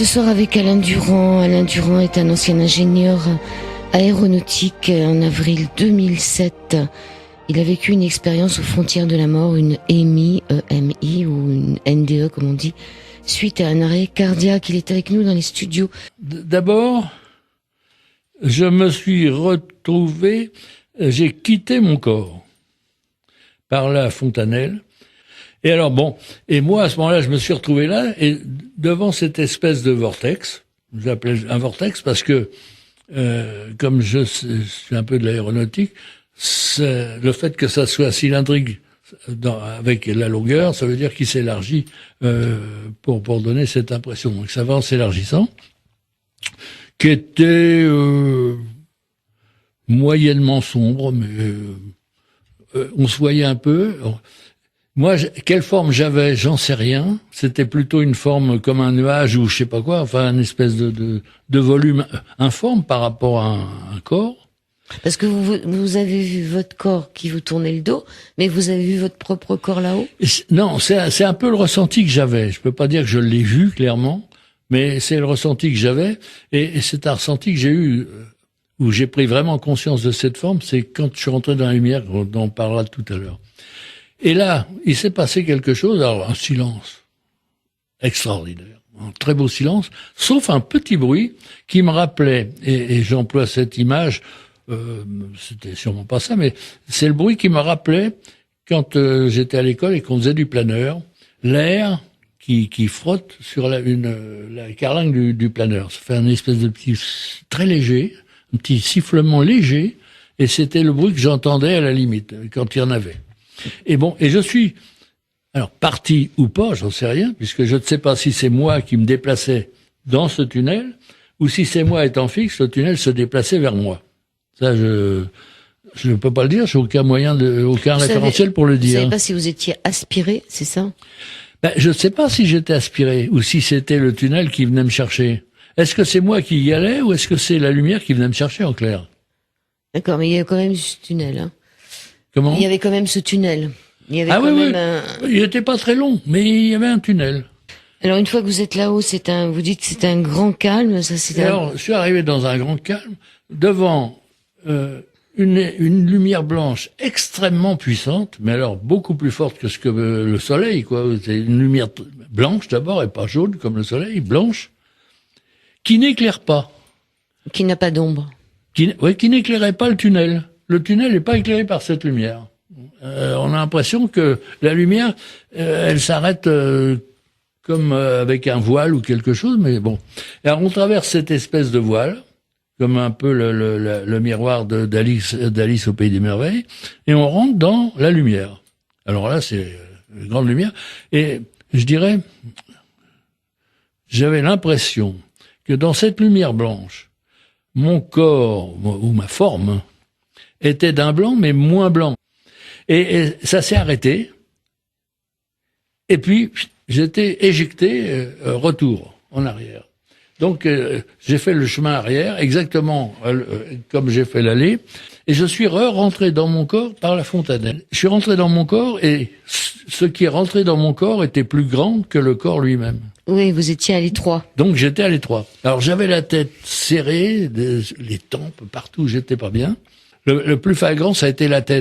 Ce soir avec Alain Durand. Alain Durand est un ancien ingénieur aéronautique. En avril 2007, il a vécu une expérience aux frontières de la mort, une EMI, EMI ou une NDE comme on dit, suite à un arrêt cardiaque. Il est avec nous dans les studios. D'abord, je me suis retrouvé, j'ai quitté mon corps par la fontanelle. Et alors bon, et moi à ce moment-là, je me suis retrouvé là, et devant cette espèce de vortex, j'appelais un vortex parce que, comme je suis un peu de l'aéronautique, le fait que ça soit cylindrique avec la longueur, ça veut dire qu'il s'élargit pour donner cette impression. Donc ça va en s'élargissant, qui était moyennement sombre, mais on se voyait un peu. Moi, quelle forme j'avais, j'en sais rien. C'était plutôt une forme comme un nuage ou je sais pas quoi, enfin une espèce de volume informe par rapport à un corps. Parce que vous avez vu votre corps qui vous tournait le dos, mais vous avez vu votre propre corps là-haut? Non, c'est un peu le ressenti que j'avais. Je peux pas dire que je l'ai vu clairement, mais c'est le ressenti que j'avais. Et c'est un ressenti que j'ai eu, où j'ai pris vraiment conscience de cette forme, c'est quand je suis rentré dans la lumière, dont on parlera tout à l'heure. Et là, il s'est passé quelque chose, alors un silence extraordinaire, un très beau silence, sauf un petit bruit qui me rappelait, et j'emploie cette image, c'était sûrement pas ça, mais c'est le bruit qui me rappelait quand j'étais à l'école et qu'on faisait du planeur, l'air qui frotte sur la carlingue du planeur. Ça fait un espèce de petit, très léger, un petit sifflement léger, et c'était le bruit que j'entendais à la limite, quand il y en avait. Et bon, et je suis, alors parti ou pas, j'en sais rien, puisque je ne sais pas si c'est moi qui me déplaçais dans ce tunnel, ou si c'est moi étant fixe, le tunnel se déplaçait vers moi. Ça, je ne peux pas le dire, j'ai aucun moyen aucun référentiel pour le dire. Vous savez pas si vous étiez aspiré, c'est ça? Ben, je ne sais pas si j'étais aspiré, ou si c'était le tunnel qui venait me chercher. Est-ce que c'est moi qui y allais, ou est-ce que c'est la lumière qui venait me chercher en clair? D'accord, mais il y a quand même ce tunnel, hein. Comment? Il y avait quand même ce tunnel. Il y avait Il n'était pas très long, mais il y avait un tunnel. Alors une fois que vous êtes là-haut, vous dites que c'est un grand calme, ça c'est Alors, je suis arrivé dans un grand calme, devant une lumière blanche extrêmement puissante, mais alors beaucoup plus forte que ce que le soleil, quoi. C'est une lumière blanche d'abord, et pas jaune comme le soleil, blanche, qui n'éclaire pas. Qui n'a pas d'ombre. Qui n'éclairait pas le tunnel. Le tunnel n'est pas éclairé par cette lumière. On a l'impression que la lumière, elle s'arrête comme avec un voile ou quelque chose, mais bon. Et alors on traverse cette espèce de voile, comme un peu le miroir d'Alice au Pays des Merveilles, et on rentre dans la lumière. Alors là, c'est une grande lumière. Et je dirais, j'avais l'impression que dans cette lumière blanche, mon corps, ou ma forme, était d'un blanc, mais moins blanc. Et ça s'est arrêté. Et puis, j'étais éjecté, retour, en arrière. Donc, j'ai fait le chemin arrière, exactement comme j'ai fait l'aller, et je suis rentré dans mon corps par la fontanelle. Je suis rentré dans mon corps, et ce qui est rentré dans mon corps était plus grand que le corps lui-même. Oui, vous étiez à l'étroit. Donc, j'étais à l'étroit. Alors, j'avais la tête serrée, les tempes, partout, j'étais pas bien. Le plus flagrant, ça a été la tête.